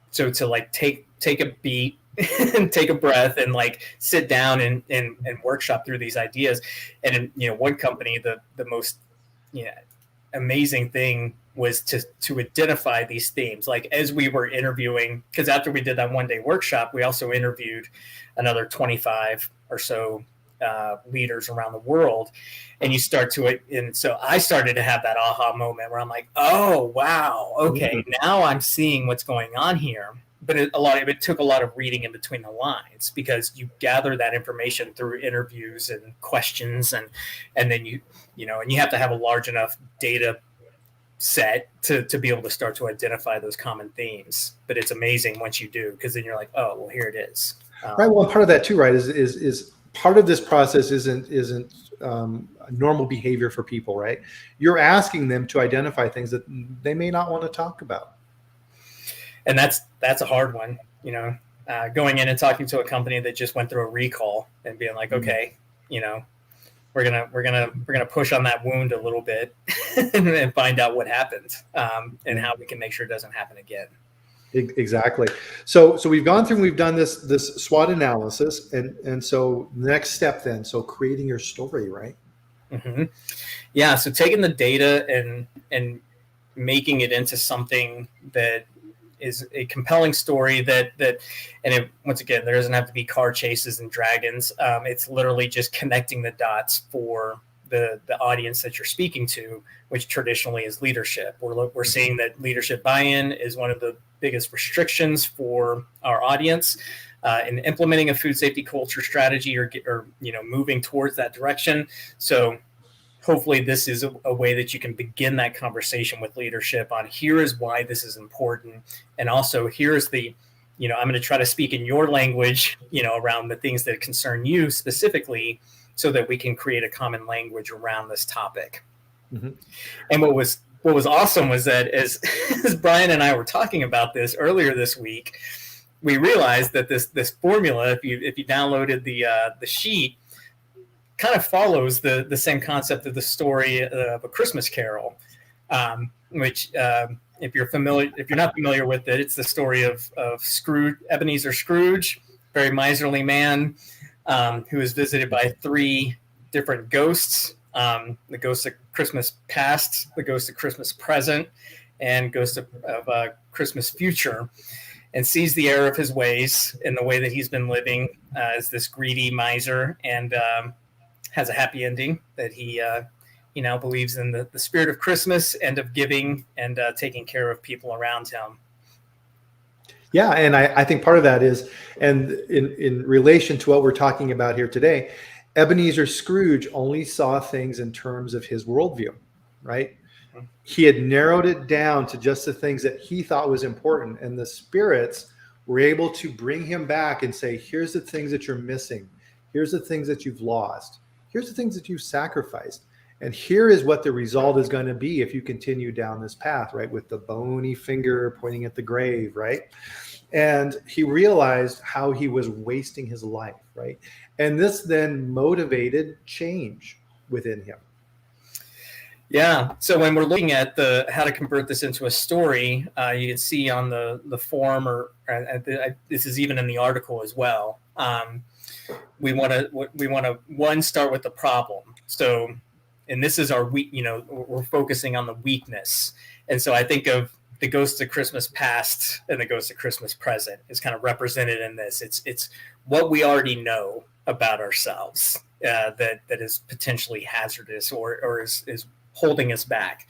So to like take a beat and take a breath and like sit down and workshop through these ideas. And in, one company, the most amazing thing was to identify these themes. Like, as we were interviewing, because after we did that one day workshop, we also interviewed another 25 or so leaders around the world, and you start to it. And so I started to have that aha moment where I'm like, oh, wow. Okay. Now I'm seeing what's going on here. But it took a lot of reading in between the lines, because you gather that information through interviews and questions, and then you have to have a large enough data set to be able to start to identify those common themes. But it's amazing once you do, because then you're like, oh, well, here it is. Right. Well, part of that too, right, is part of this process isn't normal behavior for people, right? You're asking them to identify things that they may not want to talk about. And that's a hard one, going in and talking to a company that just went through a recall and being like, okay, we're gonna push on that wound a little bit and find out what happened, and how we can make sure it doesn't happen again. Exactly. So we've gone through and we've done this SWOT analysis, and so the next step then, so creating your story, right? Mm-hmm. Yeah. So taking the data and making it into something that is a compelling story once again, there doesn't have to be car chases and dragons. It's literally just connecting the dots for the audience that you're speaking to, which traditionally is leadership. We're seeing that leadership buy-in is one of the biggest restrictions for our audience in implementing a food safety culture strategy or moving towards that direction. So hopefully this is a way that you can begin that conversation with leadership on, here is why this is important. And also, here's I'm going to try to speak in your language, around the things that concern you specifically, so that we can create a common language around this topic. Mm-hmm. And what was awesome was that as Bryan and I were talking about this earlier this week, we realized that this formula, if you downloaded the sheet, kind of follows the same concept of the story of A Christmas Carol, which if you're not familiar with it, it's the story of Scrooge, Ebenezer Scrooge, very miserly man, who is visited by three different ghosts: the ghost of Christmas past, the ghost of Christmas present, and ghost of Christmas future, and sees the error of his ways in the way that he's been living as this greedy miser, and has a happy ending, that he now believes in the spirit of Christmas and of giving and taking care of people around him. Yeah, and I think part of that is, and in relation to what we're talking about here today, Ebenezer Scrooge only saw things in terms of his worldview, right? He had narrowed it down to just the things that he thought was important, and the spirits were able to bring him back and say, here's the things that you're missing. Here's the things that you've lost. Here's the things that you've sacrificed. And here is what the result is going to be if you continue down this path, right? With the bony finger pointing at the grave, right? And he realized how he was wasting his life, right? And this then motivated change within him. Yeah. So when we're looking at how to convert this into a story, you can see on the form, or this is even in the article as well. We want to start with the problem. So, and this is our we're focusing on the weakness. And so I think of the Ghost of Christmas Past and the Ghost of Christmas Present is kind of represented in this. It's what we already know about ourselves that is potentially hazardous or is holding us back.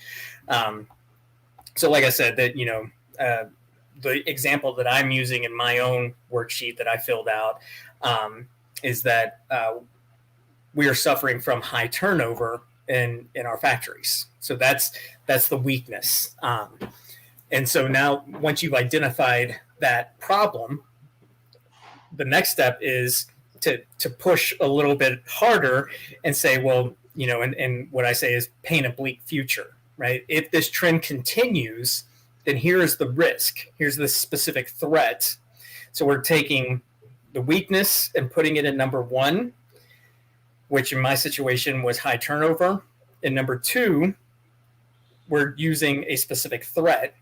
So like I said, that the example that I'm using in my own worksheet that I filled out is that we are suffering from high turnover in our factories. So that's the weakness. And so now, once you've identified that problem, the next step is to push a little bit harder and say, well, and what I say is paint a bleak future, right? If this trend continues, then here is the risk. Here's the specific threat. So we're taking the weakness and putting it at number 1, which in my situation was high turnover. And number 2, we're using a specific threat.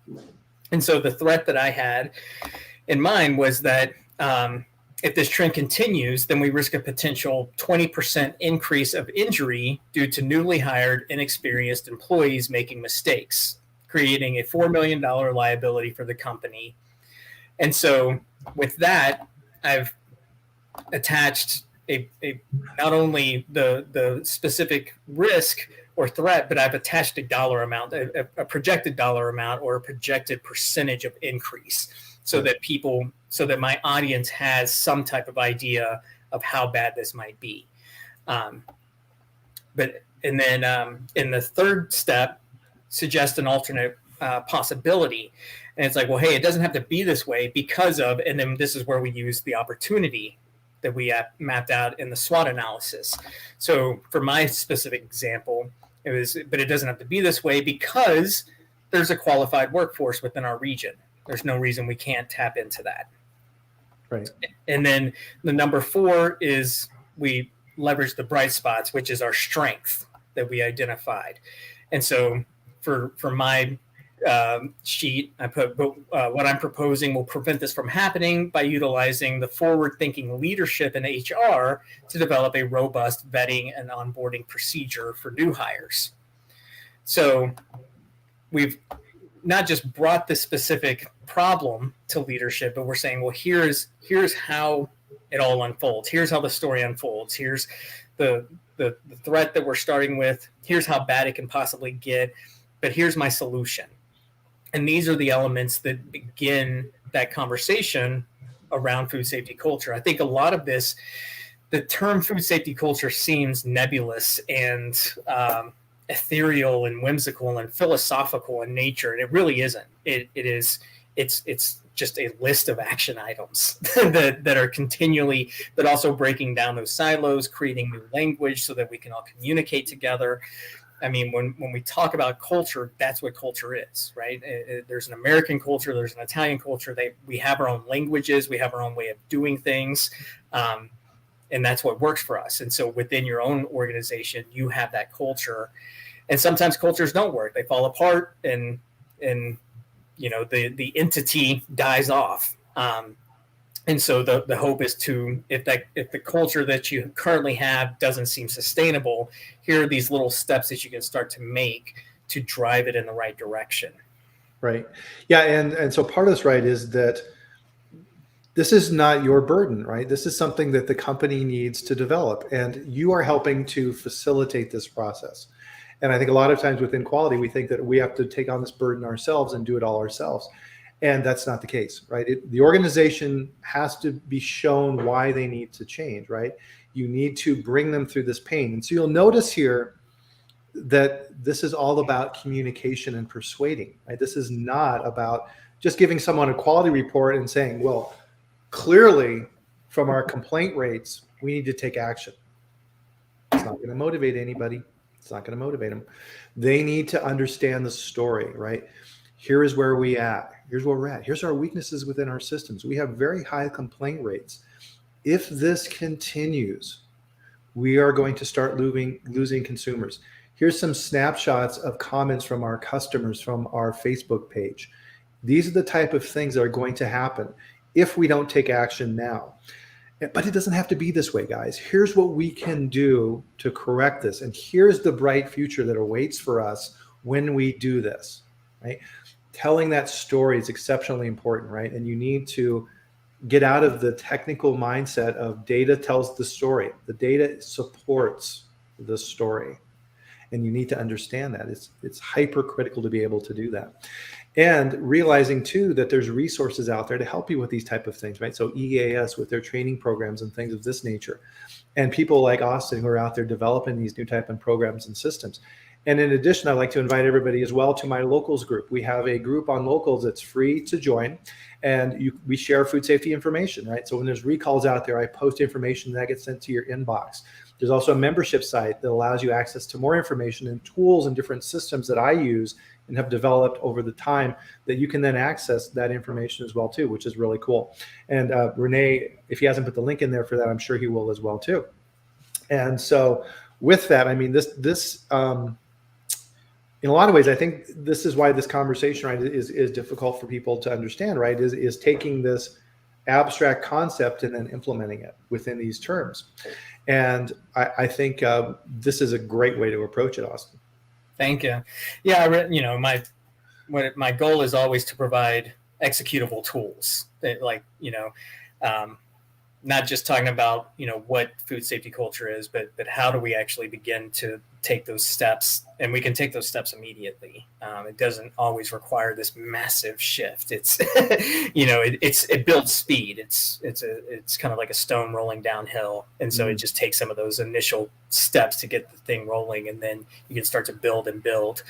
And so the threat that I had in mind was that if this trend continues, then we risk a potential 20% increase of injury due to newly hired, inexperienced employees making mistakes, creating a $4 million liability for the company. And so with that, I've attached a not only the specific risk or threat, but I've attached a dollar amount, a projected dollar amount, or a projected percentage of increase, so that my audience has some type of idea of how bad this might be. And then in the third step, suggest an alternate possibility. And it's like, well, hey, it doesn't have to be this way because of, and then this is where we use the opportunity that we mapped out in the SWOT analysis. So for my specific example, but it doesn't have to be this way because there's a qualified workforce within our region. There's no reason we can't tap into that. Right. And then the number 4 is we leverage the bright spots, which is our strength that we identified. And so for my sheet, I put what I'm proposing will prevent this from happening by utilizing the forward-thinking leadership in HR to develop a robust vetting and onboarding procedure for new hires. So we've not just brought this specific problem to leadership, but we're saying, well, here's how it all unfolds. Here's how the story unfolds. Here's the threat that we're starting with. Here's how bad it can possibly get. But here's my solution. And these are the elements that begin that conversation around food safety culture. I think a lot of this, the term food safety culture seems nebulous and ethereal and whimsical and philosophical in nature, and it really isn't. It's just a list of action items that are continually, but also breaking down those silos, creating new language so that we can all communicate together. I mean, when we talk about culture, that's what culture is, right? There's an American culture, there's an Italian culture. We have our own languages, we have our own way of doing things, and that's what works for us. And so within your own organization, you have that culture. And sometimes cultures don't work; they fall apart, and the entity dies off. And so the hope is to, if the culture that you currently have doesn't seem sustainable, here are these little steps that you can start to make to drive it in the right direction. Right. Yeah. And so part of this, right, is that this is not your burden, right? This is something that the company needs to develop, and you are helping to facilitate this process. And I think a lot of times within quality, we think that we have to take on this burden ourselves and do it all ourselves. And that's not the case, right? The organization has to be shown why they need to change, right? You need to bring them through this pain. And so you'll notice here that this is all about communication and persuading, right? This is not about just giving someone a quality report and saying, well, clearly from our complaint rates, we need to take action. It's not going to motivate anybody. It's not going to motivate them. They need to understand the story, right? Here is where we at. Here's where we're at. Here's our weaknesses within our systems. We have very high complaint rates. If this continues, we are going to start losing consumers. Here's some snapshots of comments from our customers from our Facebook page. These are the type of things that are going to happen if we don't take action now. But it doesn't have to be this way, guys. Here's what we can do to correct this. And here's the bright future that awaits for us when we do this, right? Telling that story is exceptionally important, right? And you need to get out of the technical mindset of data tells the story. The data supports the story. And you need to understand that. It's hypercritical to be able to do that. And realizing too that there's resources out there to help you with these type of things, right? So EAS with their training programs and things of this nature. And people like Austin who are out there developing these new type of programs and systems. And in addition, I'd like to invite everybody as well to my locals group. We have a group on locals that's free to join, and we share food safety information, right? So when there's recalls out there, I post information that gets sent to your inbox. There's also a membership site that allows you access to more information and tools and different systems that I use and have developed over the time that you can then access that information as well too, which is really cool. And Renee, if he hasn't put the link in there for that, I'm sure he will as well too. And so with that, I mean, this in a lot of ways, I think this is why this conversation, right, is difficult for people to understand, right, is taking this abstract concept and then implementing it within these terms. And I think this is a great way to approach it, Austin. Thank you. Yeah, my goal is always to provide executable tools that, like, not just talking about, what food safety culture is, but how do we actually begin to take those steps? And we can take those steps immediately. It doesn't always require this massive shift. It's, it builds speed. It's kind of like a stone rolling downhill. And so it just takes some of those initial steps to get the thing rolling, and then you can start to build and build.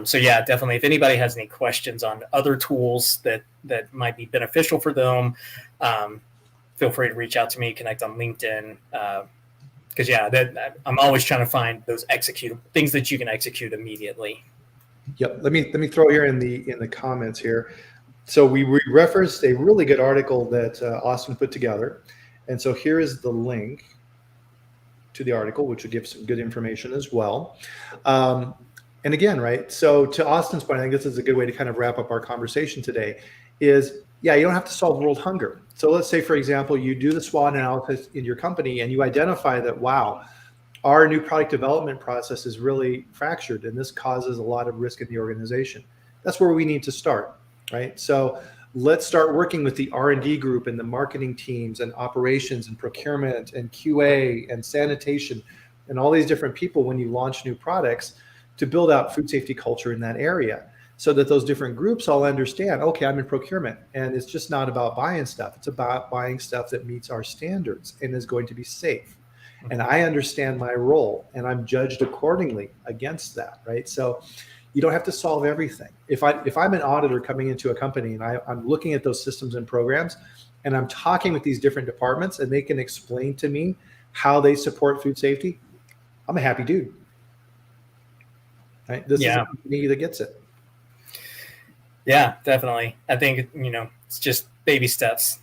So yeah, definitely. If anybody has any questions on other tools that might be beneficial for them, feel free to reach out to me, connect on LinkedIn. Because I'm always trying to find those executable things that you can execute immediately. Yep. Let me throw here in the comments here. So we referenced a really good article that Austin put together, and so here is the link to the article, which will give some good information as well. And again, right. So to Austin's point, I think this is a good way to kind of wrap up our conversation today. You don't have to solve world hunger. So let's say, for example, you do the SWOT analysis in your company and you identify that, wow, our new product development process is really fractured and this causes a lot of risk in the organization. That's where we need to start, right? So let's start working with the R&D group and the marketing teams and operations and procurement and QA and sanitation and all these different people when you launch new products to build out food safety culture in that area, so that those different groups all understand, okay, I'm in procurement, and it's just not about buying stuff. It's about buying stuff that meets our standards and is going to be safe. And I understand my role, and I'm judged accordingly against that, right? So you don't have to solve everything. If I'm an auditor coming into a company and I'm looking at those systems and programs, and I'm talking with these different departments, and they can explain to me how they support food safety, I'm a happy dude, right? This is a company that gets it. Yeah, definitely. I think, it's just baby steps.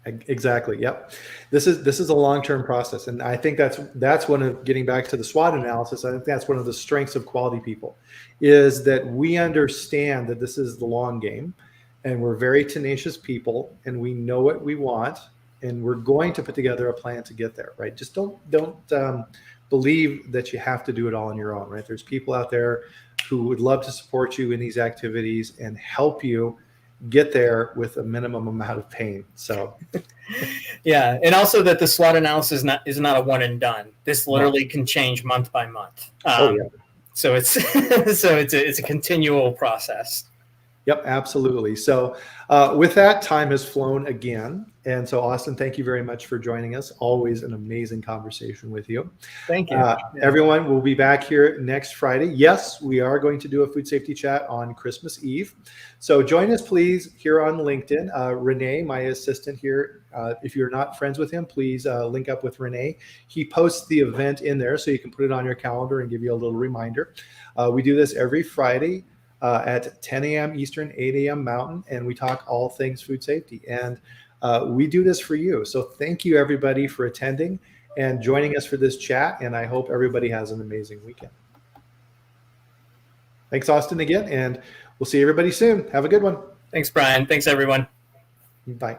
Exactly. Yep. This is a long-term process. And I think that's one of, getting back to the SWOT analysis, I think that's one of the strengths of quality people, is that we understand that this is the long game, and we're very tenacious people, and we know what we want, and we're going to put together a plan to get there, right? Just don't believe that you have to do it all on your own, right? There's people out there who would love to support you in these activities and help you get there with a minimum amount of pain. So yeah, and also that the SWOT analysis is not a one and done. This literally can change month by month. So it's it's a continual process. Yep, absolutely. So with that, time has flown again. And so, Austin, thank you very much for joining us. Always an amazing conversation with you. Thank you. Everyone, we'll be back here next Friday. Yes, we are going to do a food safety chat on Christmas Eve. So join us, please, here on LinkedIn. Renee, my assistant here, if you're not friends with him, please link up with Renee. He posts the event in there so you can put it on your calendar and give you a little reminder. We do this every Friday at 10 a.m. Eastern, 8 a.m. Mountain, and we talk all things food safety. And we do this for you. So thank you, everybody, for attending and joining us for this chat. And I hope everybody has an amazing weekend. Thanks, Austin, again. And we'll see everybody soon. Have a good one. Thanks, Bryan. Thanks, everyone. Bye.